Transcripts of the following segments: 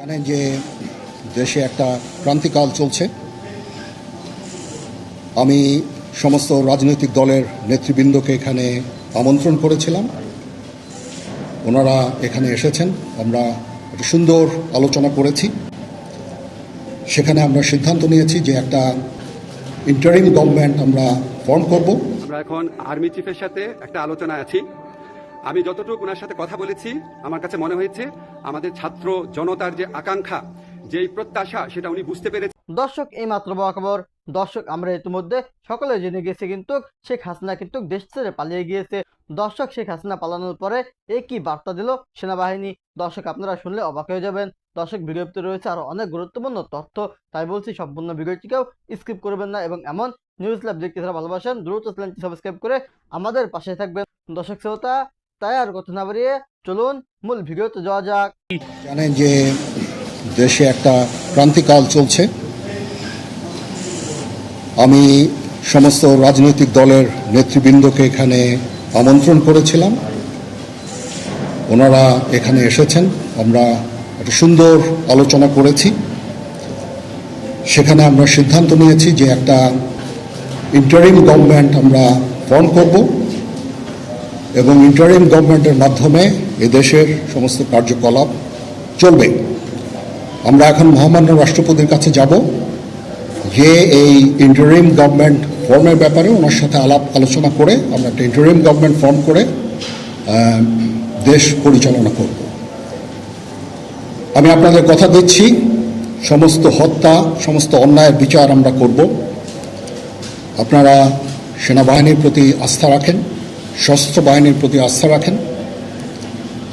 জানেন যে দেশে একটা ক্রান্তিকাল চলছে। আমি সমস্ত রাজনৈতিক দলের নেতৃবৃন্দকে এখানে আমন্ত্রণ করেছিলাম। ওনারা এখানে এসেছেন। আমরা একটা সুন্দর আলোচনা করেছি। সেখানে আমরা সিদ্ধান্ত নিয়েছি যে একটা ইন্টারিম গভর্নমেন্ট আমরা ফর্ম করব। আমরা এখন আর্মি চিফের সাথে একটা আলোচনায় আছি। আমি যতটুকু ওনার সাথে কথা বলেছি, আমার কাছে মনে হয়েছে আমাদের ছাত্র জনতার যে আকাঙ্ক্ষা, যেই প্রত্যাশা, সেটা উনি বুঝতে পেরেছেন। দর্শক, এই মাত্র পাওয়া খবর। দর্শক, আমরা ইতিমধ্যে সকলে জেনে গেছি কিন্তু শেখ হাসিনা কিন্তু দেশ ছেড়ে পালিয়ে গিয়েছে। দর্শক, শেখ হাসিনা পালানোর পরে কি বার্তা দিল সেনাবাহিনী, দর্শক আপনারা শুনলে অবাক হয়ে যাবেন। দর্শক, ভিডিওতে রয়েছে আরো অনেক গুরুত্বপূর্ণ তথ্য, তাই বলছি সম্পূর্ণ ভিডিওটিকেও স্কিপ করবেন না এবং এমন নিউজ ল্যাব দেখতে যারা ভালোবাসেন দ্রুত চ্যানেলটি সাবস্ক্রাইব করে আমাদের পাশে থাকবেন। দর্শক শ্রোতা, তাই আর কথা না বাড়িয়ে চলুন মূল ভিডিওতে যাওয়া যাক। জানেন যে দেশে একটা ক্রান্তিকাল চলছে। আমি সমস্ত রাজনৈতিক দলের নেতৃবৃন্দকে এখানে আমন্ত্রণ করেছিলাম। ওনারা এখানে এসেছেন। আমরা একটা সুন্দর আলোচনা করেছি। সেখানে আমরা সিদ্ধান্ত নিয়েছি যে একটা ইন্টারিম গভর্নমেন্ট আমরা ফর্ম করব এবং ইন্টারিম গভর্নমেন্টের মাধ্যমে এদেশের সমস্ত কার্যকলাপ চলবে। আমরা এখন মহামান্য রাষ্ট্রপতির কাছে যাব যে এই ইন্টারিম গভর্নমেন্ট ফর্মের ব্যাপারে ওনার সাথে আলাপ আলোচনা করে আমরা একটা ইন্টারিম গভর্নমেন্ট ফর্ম করে দেশ পরিচালনা করব। আমি আপনাদের কথা দিচ্ছি, সমস্ত হত্যা, সমস্ত অন্যায়ের বিচার আমরা করব। আপনারা সেনাবাহিনীর প্রতি আস্থা রাখেন, সশস্ত্র বাহিনীর প্রতি আস্থা রাখেন।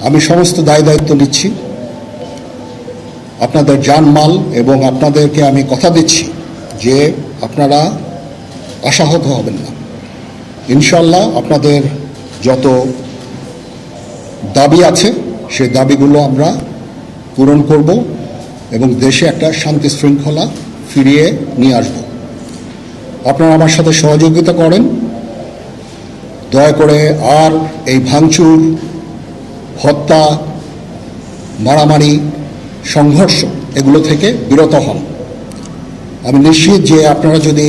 আমি সমস্ত দায়িত্ব নিচ্ছি, আপনাদের জানমাল, এবং আপনাদেরকে আমি কথা দিচ্ছি যে আপনারা আশাহত হবেন না। ইনশাল্লাহ আপনাদের যত দাবি আছে সেই দাবিগুলো আমরা পূরণ করব এবং দেশে একটা শান্তি শৃঙ্খলা ফিরিয়ে নিয়ে আসব। আপনারা আমার সাথে সহযোগিতা করেন। দয়া করে আর এই ভাঙচুর, হত্যা, মারামারি, সংঘর্ষ এগুলো থেকে বিরত হন। আমি নিশ্চিত যে আপনারা যদি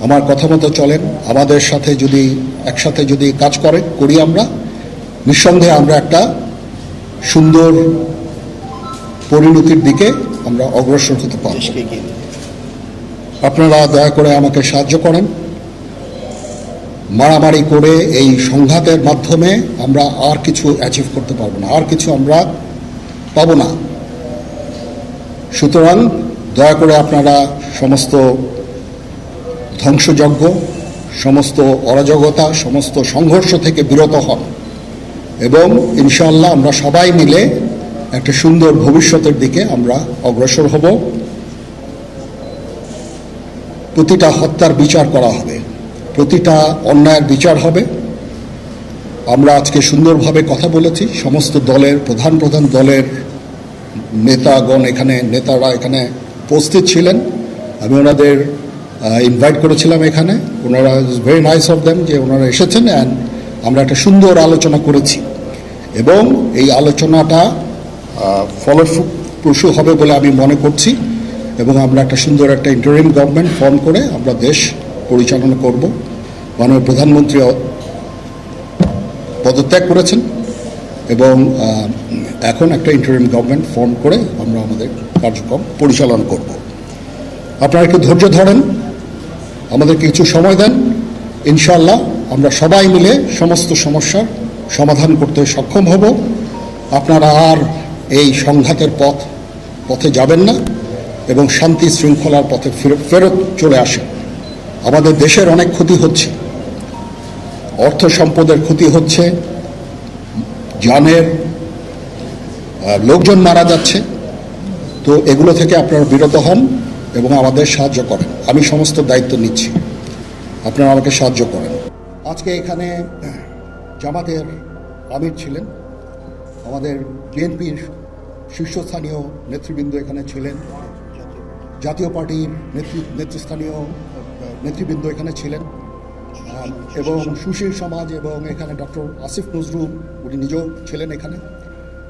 আমার কথা মতো চলেন, আমাদের সাথে যদি একসাথে যদি কাজ করি আমরা, নিঃসন্দেহে আমরা একটা সুন্দর পরিণতির দিকে আমরা অগ্রসর হতে পারব। আপনারা দয়া করে আমাকে সাহায্য করেন। মারামারি করে এই সংঘাতের মাধ্যমে আমরা আর কিছু অ্যাচিভ করতে পারবো না, আর কিছু আমরা পাবো না। সুতরাং দয়া করে আপনারা সমস্ত ধ্বংসযজ্ঞ, সমস্ত অরাজকতা, সমস্ত সংঘর্ষ থেকে বিরত হন এবং ইনশাআল্লাহ আমরা সবাই মিলে একটা সুন্দর ভবিষ্যতের দিকে আমরা অগ্রসর হব। প্রতিটা হত্যার বিচার করা হবে, প্রতিটা অন্যায়ের বিচার হবে। আমরা আজকে সুন্দরভাবে কথা বলেছি। সমস্ত দলের প্রধান দলের নেতারা এখানে উপস্থিত ছিলেন। আমি ওনাদের ইনভাইট করেছিলাম এখানে। ওনারা ভেরি নাইস অফ দেম যে ওনারা এসেছেন, অ্যান্ড আমরা একটা সুন্দর আলোচনা করেছি এবং এই আলোচনাটা ফলপ্রসূ হবে বলে আমি মনে করছি এবং আমরা একটা সুন্দর একটা ইন্টারিম গভর্নমেন্ট ফর্ম করে আমরা দেশ পরিচালনা করব। মাননীয় প্রধানমন্ত্রী পদত্যাগ করেছেন এবং এখন একটা ইন্টারিম গভর্নমেন্ট ফর্ম করে আমরা আমাদের কার্যক্রম পরিচালনা করব। আপনারা একটু ধৈর্য ধরেন, আমাদেরকে কিছু সময় দেন। ইনশাআল্লাহ আমরা সবাই মিলে সমস্ত সমস্যার সমাধান করতে সক্ষম হব। আপনারা আর এই সংঘাতের পথে যাবেন না এবং শান্তি শৃঙ্খলার পথে ফেরত চলে আসেন। আমাদের দেশের অনেক ক্ষতি হচ্ছে, অর্থ সম্পদের ক্ষতি হচ্ছে, জানের লোকজন মারা যাচ্ছে। তো এগুলো থেকে আপনারা বিরত হন এবং আমাদের সাহায্য করেন। আমি সমস্ত দায়িত্ব নিচ্ছি, আপনারা আমাকে সাহায্য করেন। আজকে এখানে জামাতের আমির ছিলেন, আমাদের বিএনপির শীর্ষস্থানীয় নেতৃবৃন্দ এখানে ছিলেন, জাতীয় পার্টির নেতৃস্থানীয় নেতৃবৃন্দ এখানে ছিলেন এবং সুশীল সমাজ, এবং এখানে ডক্টর আসিফ নজরুল উনি নিজেও ছিলেন এখানে,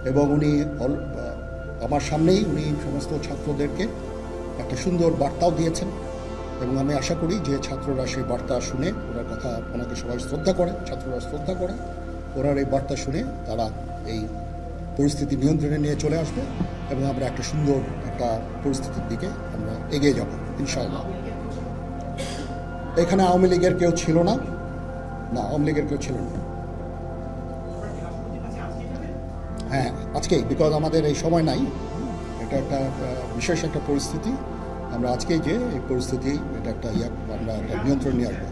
এবং উনি আমার সামনেই উনি সমস্ত ছাত্রদেরকে একটা সুন্দর বার্তাও দিয়েছেন এবং আমি আশা করি যে ছাত্ররা সেই বার্তা শুনে ওনার কথা ওনাকে সবাই শ্রদ্ধা করে, ছাত্ররা শ্রদ্ধা করে, ওনার এই বার্তা শুনে তারা এই পরিস্থিতি নিয়ন্ত্রণে নিয়ে চলে আসবে এবং আমরা একটা সুন্দর একটা পরিস্থিতির দিকে আমরা এগিয়ে যাব ইনশাআল্লাহ। এখানে আওয়ামী লীগের কেউ ছিল না, আওয়ামী লীগের কেউ ছিল না। হ্যাঁ, আজকেই, বিকজ আমাদের এই সময় নাই, এটা একটা বিশেষ একটা পরিস্থিতি, আমরা আজকেই যে এই পরিস্থিতি এটা একটা আমরা একটা নিয়ন্ত্রণ নিয়ে আসবো।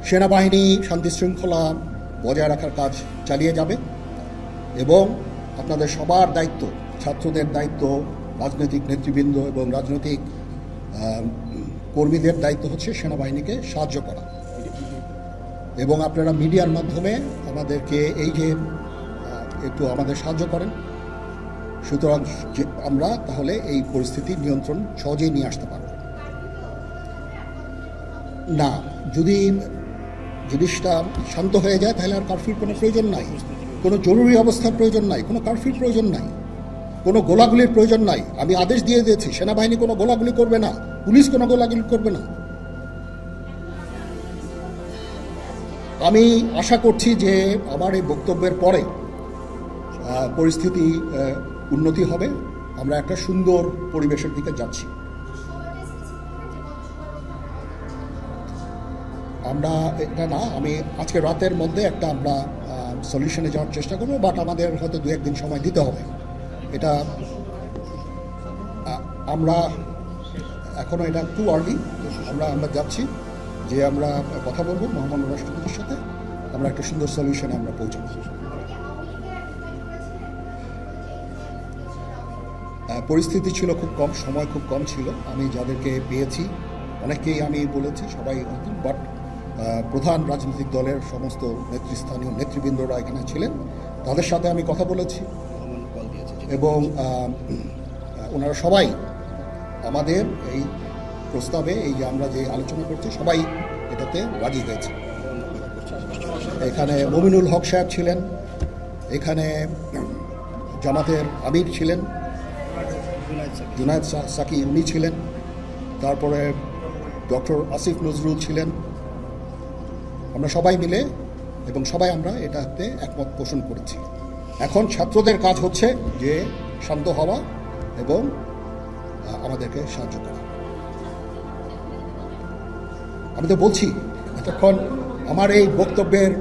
সেনাবাহিনী শান্তি শৃঙ্খলা বজায় রাখার কাজ চালিয়ে যাবে এবং আপনাদের সবার দায়িত্ব, ছাত্রদের দায়িত্ব, রাজনৈতিক নেতৃবৃন্দ এবং রাজনৈতিক কর্মীদের দায়িত্ব হচ্ছে সেনাবাহিনীকে সাহায্য করা এবং আপনারা মিডিয়ার মাধ্যমে আমাদেরকে এই যে একটু আমাদের সাহায্য করেন, সুতরাং আমরা তাহলে এই পরিস্থিতি নিয়ন্ত্রণ সহজেই নিয়ে আসতে পারব। না, যদি জিনিসটা শান্ত হয়ে যায় তাহলে আর কারফিউর কোনো প্রয়োজন নাই, কোনো জরুরি অবস্থার প্রয়োজন নাই, কোনো কারফিউর প্রয়োজন নাই, কোনো গোলাগুলির প্রয়োজন নাই। আমি আদেশ দিয়ে দিয়েছি সেনাবাহিনী কোনো গোলাগুলি করবে না, পুলিশ কোনো গোলাগুলি করবে না। আমি আশা করছি যে আমার এই বক্তব্যের পরে পরিস্থিতি উন্নতি হবে, আমরা একটা সুন্দর পরিবেশের দিকে যাচ্ছি। আমরা এটা না, আমি আজকে রাতের মধ্যে একটা আমরা সলিউশনে যাওয়ার চেষ্টা করবো, বাট আমাদের হয়তো 2-1 দিন সময় দিতে হবে। এটা আমরা এখনও এটা টু আর্লি, আমরা যাচ্ছি যে আমরা কথা বলবো মহামান্য রাষ্ট্রপতির সাথে, আমরা একটা সুন্দর সলিউশনে আমরা পৌঁছাবো। পরিস্থিতি ছিল খুব কম, সময় খুব কম ছিল। আমি যাদেরকে পেয়েছি অনেককেই আমি বলেছি, সবাই নতুন, বাট প্রধান রাজনৈতিক দলের সমস্ত নেতৃস্থানীয় নেতৃবৃন্দরা এখানে ছিলেন, তাদের সাথে আমি কথা বলেছি এবং ওনারা সবাই আমাদের এই প্রস্তাবে, এই যে আমরা যে আলোচনা করছি, সবাই এটাতে রাজি হয়েছে। এখানে মমিনুল হক সাহেব ছিলেন, এখানে জামাতের আমির ছিলেন, জুনায়েদ সাকি উনি ছিলেন, তারপরে ডক্টর আসিফ নজরুল ছিলেন। আমরা সবাই মিলে এবং সবাই আমরা এটাতে একমত পোষণ করেছি। এখন ছাত্রদের কাজ হচ্ছে যে শান্ত হওয়া এবং আমাদেরকে সাহায্য করা। আমি তো বলছি এতক্ষণ আমার এই বক্তব্যের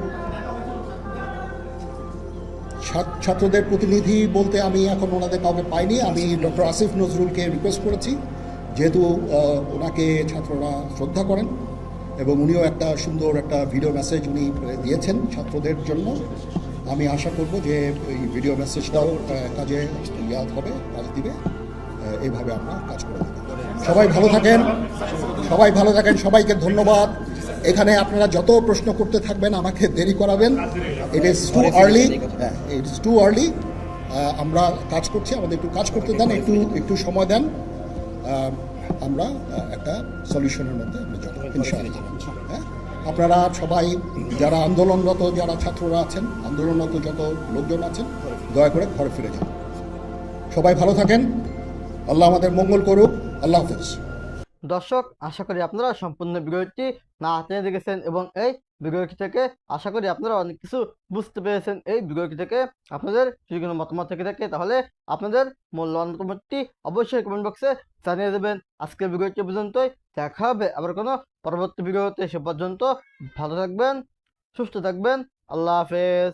ছাত্রদের প্রতিনিধি বলতে আমি এখন ওনাদের কাউকে পাইনি। আমি ডক্টর আসিফ নজরুলকে রিকোয়েস্ট করেছি, যেহেতু ওনাকে ছাত্ররা শ্রদ্ধা করেন এবং উনিও একটা সুন্দর একটা ভিডিও মেসেজ উনি দিয়েছেন ছাত্রদের জন্য। আমি আশা করব যে এই ভিডিও মেসেজটাও কাজে হবে, কাজ দিবে, এইভাবে আমরা কাজ করে দেব। সবাই ভালো থাকেন, সবাইকে ধন্যবাদ। এখানে আপনারা যত প্রশ্ন করতে থাকবেন আমাকে দেরি করাবেন, ইট ইজ টু আর্লি। আমরা কাজ করছি, আমাদের একটু কাজ করতে দেন, একটু সময় দেন, আমরা একটা সলিউশনের মধ্যে আমরা যাব ইনশাআল্লাহ। হ্যাঁ, আপনারা সবাই যারা আন্দোলনরত, যারা ছাত্ররা আছেন, আন্দোলনরত যত লোকজন আছেন, দয়া করে ঘরে ফিরে যান। সবাই ভালো থাকেন, আল্লাহ আমাদের মঙ্গল করুক। আল্লাহ হাফেজ। দর্শক, আশা করি আপনারা সম্পূর্ণ ভিডিওটি না টেনে দেখেছেন এবং এই ভিডিওটি থেকে আশা করি আপনারা অনেক কিছু বুঝতে পেরেছেন। এই ভিডিওটি থেকে আপনাদের যদি কোনো মতামত থেকে থাকে তাহলে আপনাদের মূল্যবান মতামতটি অবশ্যই কমেন্ট বক্সে জানিয়ে দেবেন। আজকের ভিডিওটি পর্যন্তই, দেখা হবে আবার কোনো পরবর্তী ভিডিওতে। সে পর্যন্ত ভালো থাকবেন, সুস্থ থাকবেন, আল্লাহ হাফেজ।